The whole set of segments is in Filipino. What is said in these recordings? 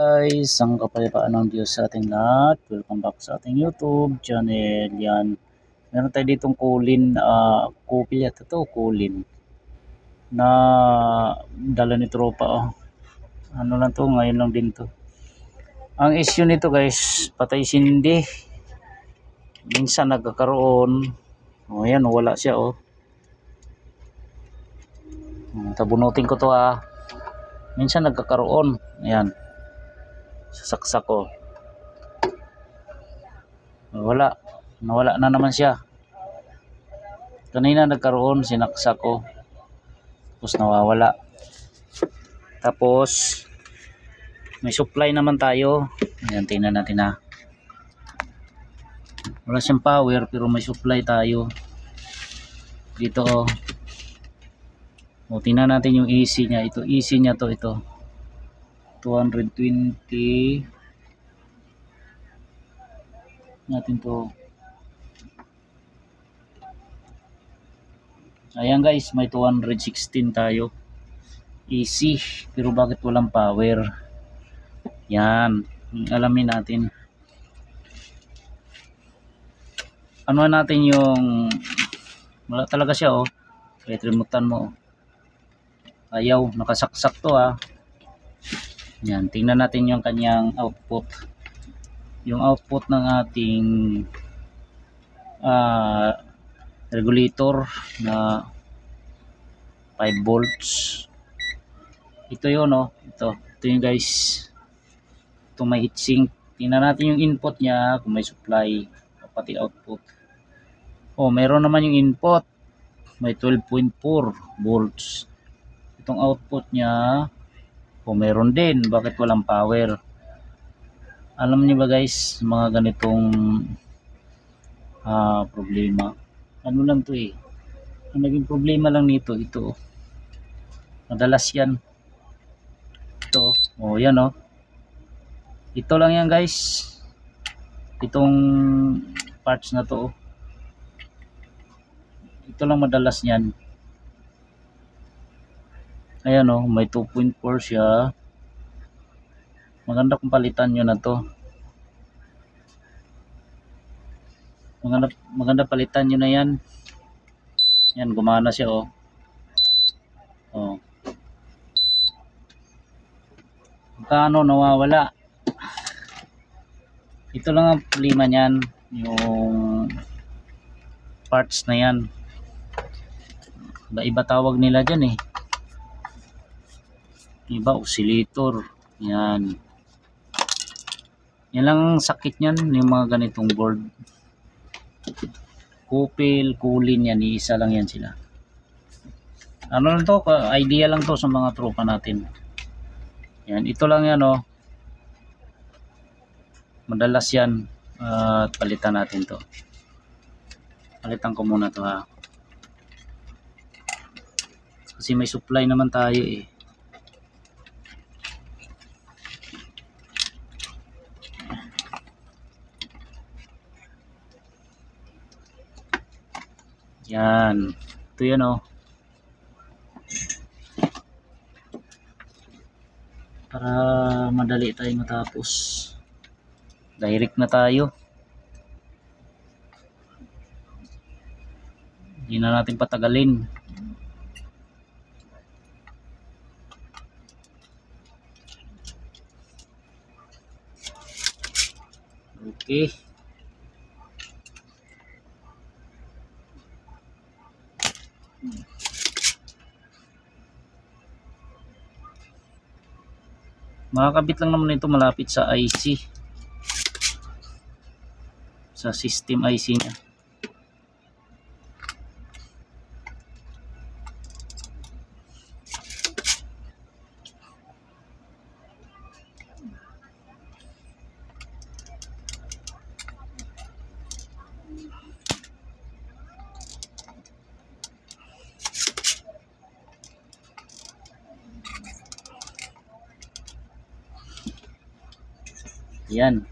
Guys, ang kapayapaan ng Diyos sa ating lahat. Welcome back sa ating YouTube channel. Yan. Meron tayo ditong kulin, kupil yata to, kulin. Na dala ni tropa, oh. Ano lang to, ngayon lang din to. Ang issue nito guys, patay sindi. Minsan nagkakaroon. Oh, yan, wala siya, oh. Tabunutin ko to, ah. Minsan nagkakaroon. Ayan. Sasaksak ko. Nawala na naman siya. Kanina nagkaroon, sinaksak ko. Tapos nawawala. Tapos may supply naman tayo. Ayan, tingnan natin ha. Wala siyang power pero may supply tayo. Dito oh. O, tingnan natin yung AC niya. Ito AC niya to, ito. 220 natin to. Ayan guys, may 216 tayo. AC, pero bakit walang power? Yan, alamin natin. Ano natin yung wala talaga siya oh. Kahit remotean mo oh. Ayaw, nakasaksak to ah. Yan, tingnan natin yung kanyang output. Yung output ng ating regulator na 5 volts. Ito yun oh. Ito yun guys. Ito may heatsink. Tingnan natin yung input niya kung may supply pati output. Oh, meron naman yung input. May 12.4 volts. Itong output niya oh, meron din. Bakit walang power? Alam niyo ba guys, mga ganitong problema. Ano lang to eh. Ang naging problema lang nito, ito. Madalas yan. Ito. Oh, yan oh. Ito lang yan guys. Itong parts na to oh. Ito lang madalas yan. Ayan oh, may 2.4 siya. Maganda kung palitan nyo na to. Maganda palitan nyo na yan. Yan, gumana siya oh. Oh. Magkano nawawala. Ito lang ang problema niyan, yung parts na yan. Iba tawag nila dyan eh. Iba oscillator. Yan. Yan lang ang sakit niyan, yung mga ganitong board. Kupil, kulin yan, isa lang yan sila. Ano lang to, idea lang to sa mga tropa natin. Yan, ito lang yan oh. Madalas yan. Palitan natin to. Palitan ko muna to ha. Kasi may supply naman tayo eh. Yan. Ito yan oh. Para madali tayo matapos. Direct na tayo. Hindi na natin patagalin. Okay. Makakabit lang naman ito malapit sa IC. Sa system IC niya. Yan.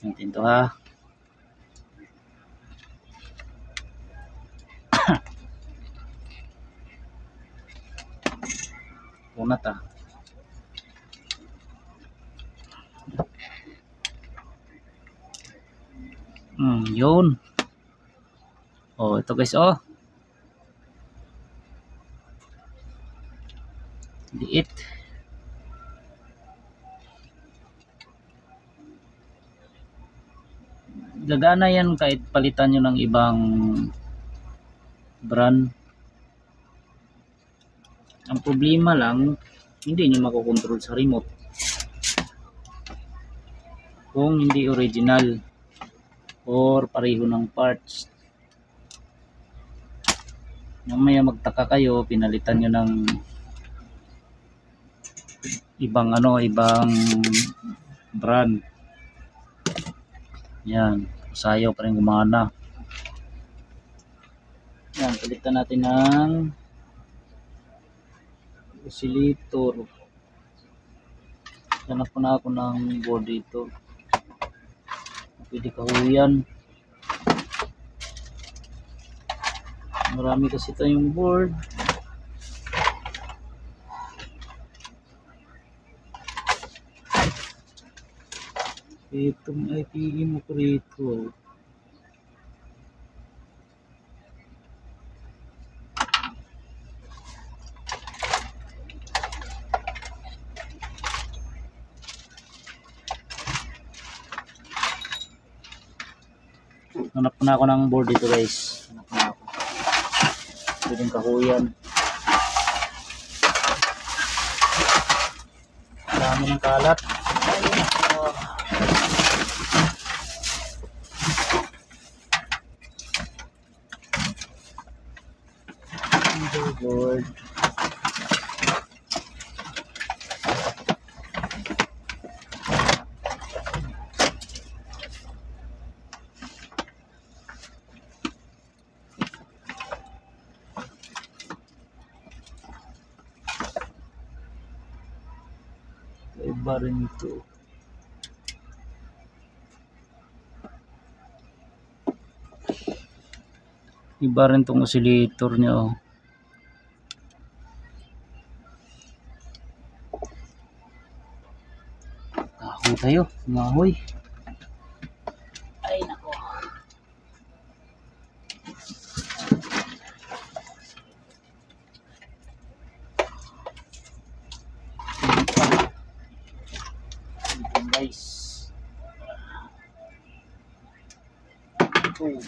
Natin to ha. Punat ah. Yun. Oh, ito guys, oh. Liit. Gagana yan kahit palitan nyo ng ibang brand. Ang problema lang, hindi nyo makokontrol sa remote. Kung hindi original or pareho ng parts. Mamaya magtaka kayo, pinalitan nyo ng ibang ibang brand. Yan, sayo pa rin gumana. Yan, palitan natin ng oscillator. Hanap po na ako ng board dito. Pwede kahuyan. Marami kasi tayong board. Itong IPM operator. Hanap na ako ng board dito guys. Hanap na ako. Pwedeng kahuyan. Dami ng kalat. Board. Iba rin ito. Iba rin tong oscillator niya oh. Kahoy tayo, ngahoy. Ay nako. Guys. Oh.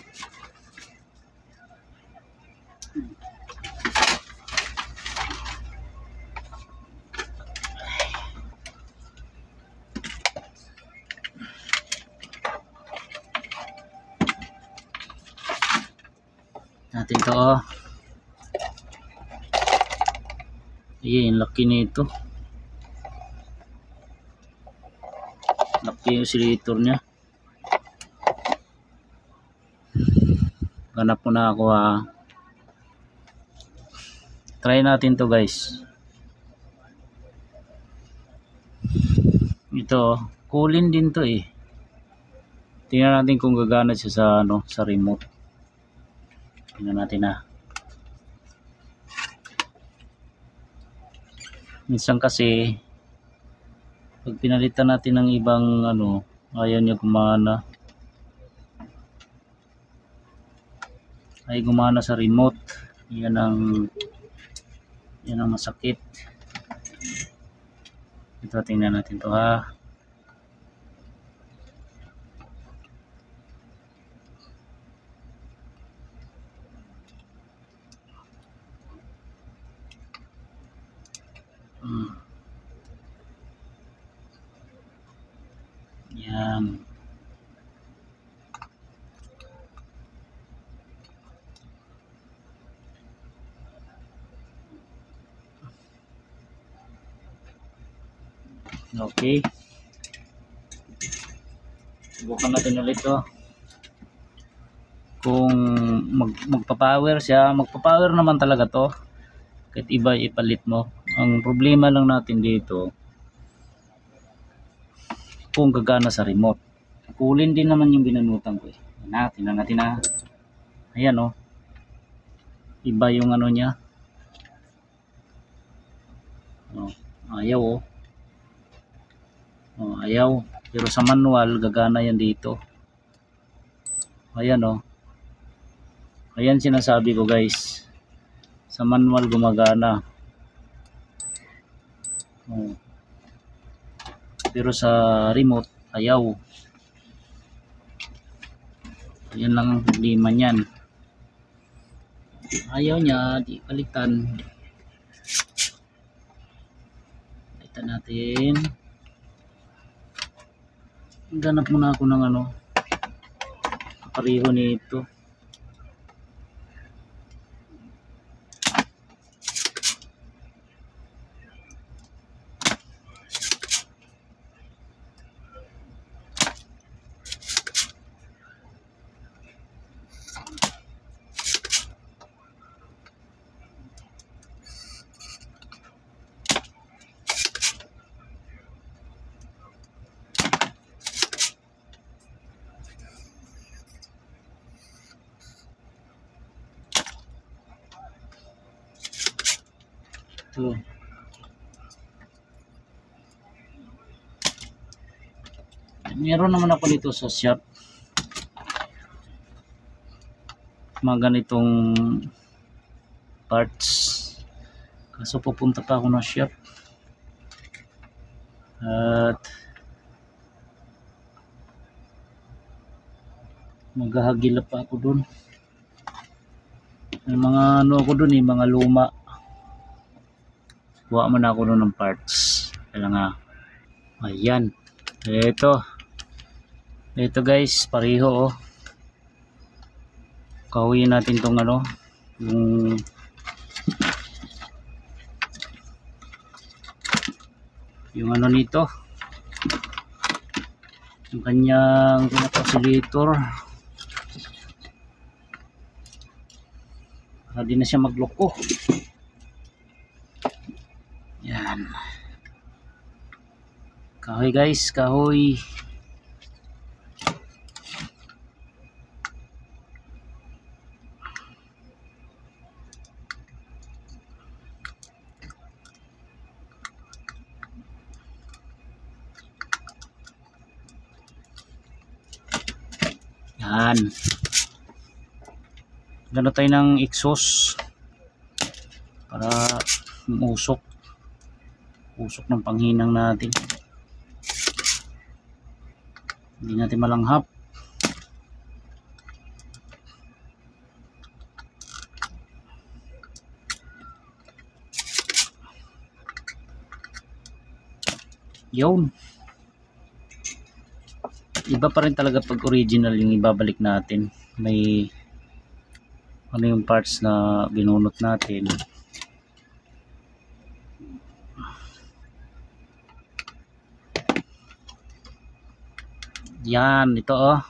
Natin to oh. Ayan, laki nito. Laki yung oscillator nya. Ganap mo na ako ha. Try natin to guys. Ito, kulin din to eh. Tingnan natin kung gagana siya sa sa remote. Tingnan natin na. Minsan kasi pag pinalitan natin ng ibang ayaw niya gumana. Ay gumana sa remote. Yan ang masakit. Ito, tingnan natin to ha. Yan. Okay. Subukan natin ulit to. Kung magpa-power siya, magpa-power naman talaga to. Kahit iba ipalit mo. Ang problema lang natin dito, kung gagana sa remote. Kulin din naman yung binanutan ko eh. Tingnan natin na. Ayan oh. Iba yung niya. Ayaw oh. Oh, ayaw. Pero sa manual gagana yan dito. Ayan oh. Ayan sinasabi ko guys. Sa manual gumagana. Oh. Pero sa remote ayaw. Ayan lang ang problema niyan. Ayaw niya, di palitan. Palitan natin. Ganap muna ako ng ano, pareho nito. Ito. Meron naman ako dito sa shop. Mga ganitong parts. Kaso pupunta pa ako ng shop. At maghahagila pa ako dun. May mga ano ako dun mga luma. Kuha man ako dun ng parts. Kaya nga. Ayan. Ito guys, pareho oh. Kahuyin natin tong ano, yung ano nito, yung kanyang oscillator. Hindi na siya magloko. Yan. Kahoy guys, kahoy. Yan. Gano tayo ng exhaust para usok ng panghinang natin. Hindi natin malanghap. Yun. Iba pa rin talaga pag original yung ibabalik natin. May ano yung parts na binunot natin. Yan, ito oh.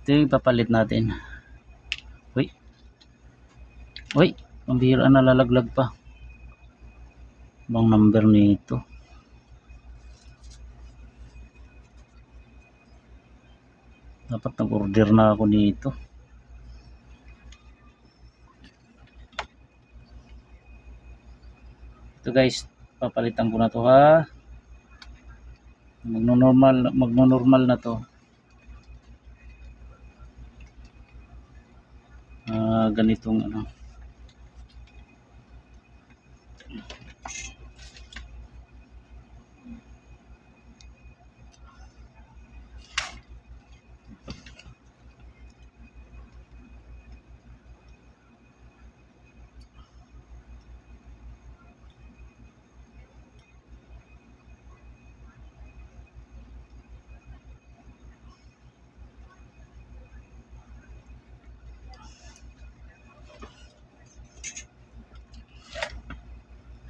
Ito yung ipapalit natin. Uy, ang bihira, nalalaglag pa. Bang number nito? Dapat nag-order na ako nito. Ito guys, papalitan ko na to ha. Magno-normal na to. Ganitong ano.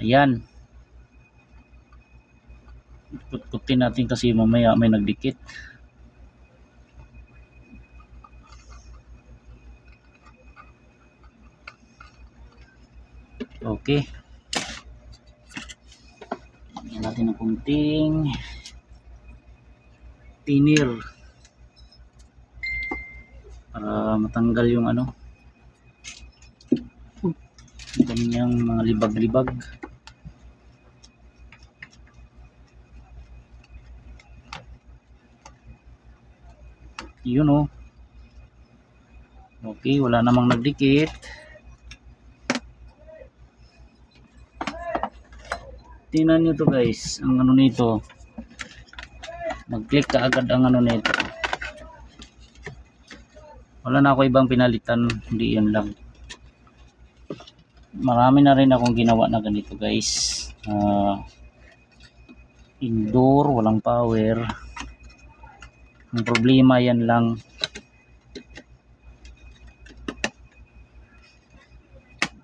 Ayan. Putputin natin kasi mamaya may nagdikit. Okay. Lagyan natin ng kunting thinner. para matanggal yung ano, ganyang mga libag-libag. Yun oh. Okay, wala namang nagdikit. Tingnan nyo to guys, ang ano nito, mag-click ka agad ang ano nito. Wala na ako ibang pinalitan, hindi yun lang. Marami na rin akong ginawa na ganito guys. Indoor, walang power. Ang problema yan lang,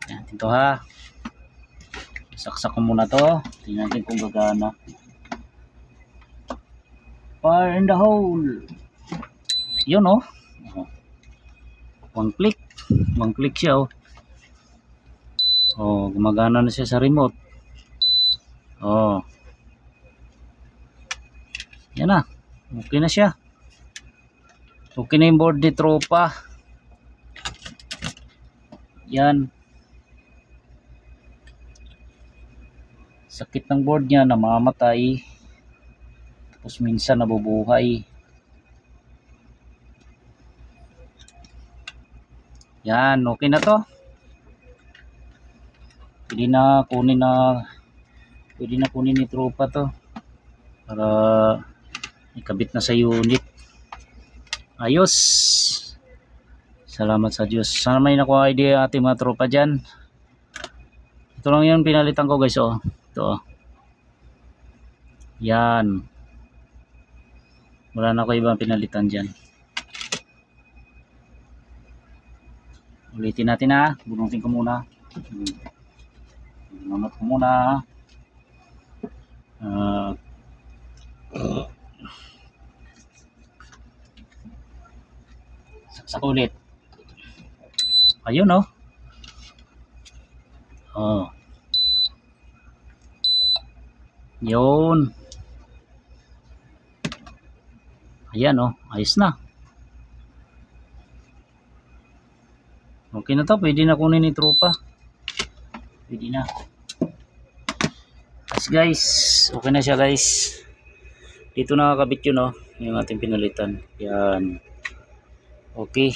yan, ito ha, saksak ko muna to, tingnan natin kung gagana. Fire in the hole. Yun oh, one click siya oh. Oh, gumagana na siya sa remote. Oh, yan na, okay na siya. Okay na yung board ni tropa. Yan. Sakit ng board niya, namamatay. Tapos minsan nabubuhay. Yan, okay na to. Pwede na kunin ni tropa to para ikabit na sa unit. Ayos. Salamat sa Diyos. Sana may nakuha idea ating mga tropa dyan. Ito lang yung pinalitan ko guys oh. Ito oh. Yan. Wala na ako ibang pinalitan dyan. Ulitin natin ha. Bunutin ko muna. Bunot ko muna. Saksak ulit. Ayun oh. Oh. Yun. Ayan oh, ayos na. Okay na to, pwede na kunin ni tropa. Pwede na. Guys, okay na siya guys. Dito nakakabit yun oh, yung ating pinalitan. Yan. Okay.